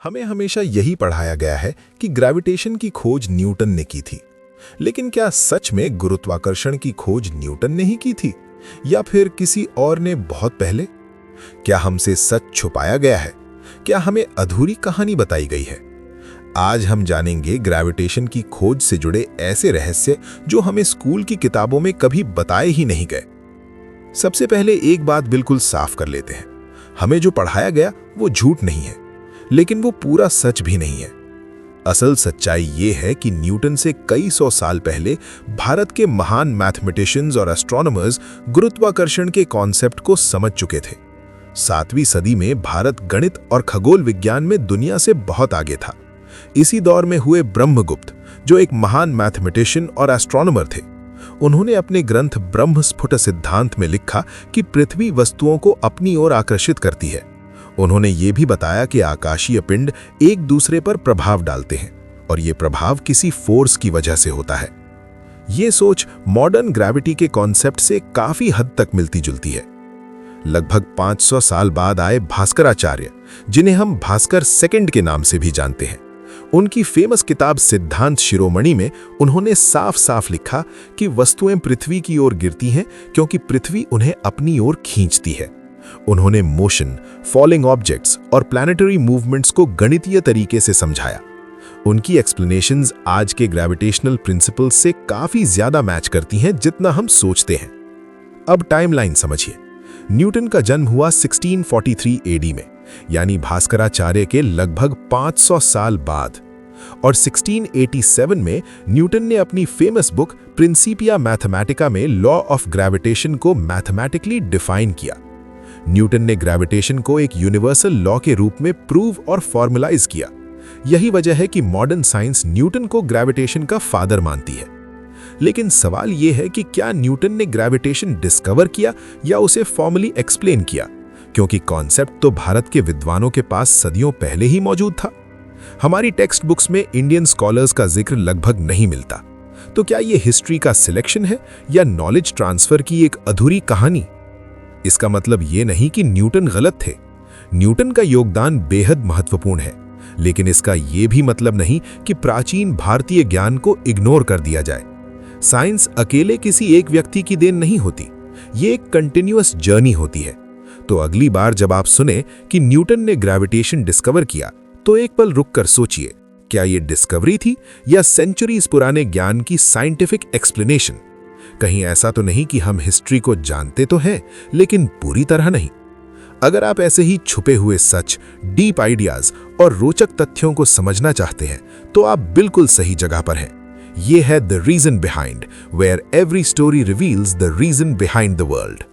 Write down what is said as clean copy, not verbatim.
हमें हमेशा यही पढ़ाया गया है कि ग्रेविटेशन की खोज न्यूटन ने की थी। लेकिन क्या सच में गुरुत्वाकर्षण की खोज न्यूटन ने ही की थी या फिर किसी और ने बहुत पहले? क्या हमसे सच छुपाया गया है? क्या हमें अधूरी कहानी बताई गई है? आज हम जानेंगे ग्रेविटेशन की खोज से जुड़े ऐसे रहस्य जो हमें स्कूल की किताबों में कभी बताए ही नहीं गए। सबसे पहले एक बात बिल्कुल साफ कर लेते हैं, हमें जो पढ़ाया गया वो झूठ नहीं है, लेकिन वो पूरा सच भी नहीं है। असल सच्चाई ये है कि न्यूटन से कई सौ साल पहले भारत के महान मैथमेटिशियंस और एस्ट्रोनॉमर्स गुरुत्वाकर्षण के कॉन्सेप्ट को समझ चुके थे। 7वीं सदी में भारत गणित और खगोल विज्ञान में दुनिया से बहुत आगे था। इसी दौर में हुए ब्रह्मगुप्त, जो एक महान मैथमेटिशियन और एस्ट्रोनॉमर थे, उन्होंने अपने ग्रंथ ब्रह्मस्फुट सिद्धांत में लिखा कि पृथ्वी वस्तुओं को अपनी ओर आकर्षित करती है। उन्होंने ये भी बताया कि आकाशीय पिंड एक दूसरे पर प्रभाव डालते हैं और ये प्रभाव किसी फोर्स की वजह से होता है। ये सोच मॉडर्न ग्रेविटी के कॉन्सेप्ट से काफी हद तक मिलती जुलती है। लगभग 500 साल बाद आए भास्कराचार्य, जिन्हें हम भास्कर सेकंड के नाम से भी जानते हैं। उनकी फेमस किताब सिद्धांत शिरोमणि में उन्होंने साफ साफ लिखा कि वस्तुएं पृथ्वी की ओर गिरती हैं क्योंकि पृथ्वी उन्हें अपनी ओर खींचती है। उन्होंने मोशन, फॉलिंग ऑब्जेक्ट्स और प्लैनेटरी मूवमेंट्स को गणितीय तरीके से समझाया। उनकी एक्सप्लेनेशंस आज के ग्रेविटेशनल प्रिंसिपल्स से काफी ज्यादा मैच करती हैं जितना हम सोचते हैं। अब टाइमलाइन समझिए। न्यूटन का जन्म हुआ 1643 एडी में, यानी भास्कराचार्य के लगभग 500 साल बाद, और 1687 में न्यूटन ने अपनी फेमस बुक प्रिंसिपिया मैथमेटिका में लॉ ऑफ ग्रेविटेशन को मैथमेटिकली डिफाइन किया। न्यूटन ने ग्रेविटेशन को एक यूनिवर्सल लॉ के रूप में प्रूव और फॉर्मुलाइज किया। यही वजह है कि मॉडर्न साइंस न्यूटन को ग्रेविटेशन का फादर मानती है। लेकिन सवाल यह है कि क्या न्यूटन ने ग्रेविटेशन डिस्कवर किया या उसे फॉर्मली एक्सप्लेन किया, क्योंकि कॉन्सेप्ट तो भारत के विद्वानों के पास सदियों पहले ही मौजूद था। हमारी टेक्स्ट बुक्स में इंडियन स्कॉलर्स का जिक्र लगभग नहीं मिलता। तो क्या यह हिस्ट्री का सिलेक्शन है या नॉलेज ट्रांसफर की एक अधूरी कहानी? इसका मतलब ये नहीं कि न्यूटन गलत थे। न्यूटन का योगदान बेहद महत्वपूर्ण है, लेकिन इसका ये भी मतलब नहीं कि प्राचीन भारतीय ज्ञान को इग्नोर कर दिया जाए। साइंस अकेले किसी एक व्यक्ति की देन नहीं होती, ये एक कंटिन्यूअस जर्नी होती है। तो अगली बार जब आप सुने कि न्यूटन ने ग्रेविटेशन डिस्कवर किया, तो एक पल रुककर सोचिए, क्या ये डिस्कवरी थी या सेंचुरीज पुराने ज्ञान की साइंटिफिक एक्सप्लेनेशन? कहीं ऐसा तो नहीं कि हम हिस्ट्री को जानते तो हैं, लेकिन पूरी तरह नहीं। अगर आप ऐसे ही छुपे हुए सच, डीप आइडियाज और रोचक तथ्यों को समझना चाहते हैं, तो आप बिल्कुल सही जगह पर हैं। ये है the reason behind, where every story reveals the reason behind the world.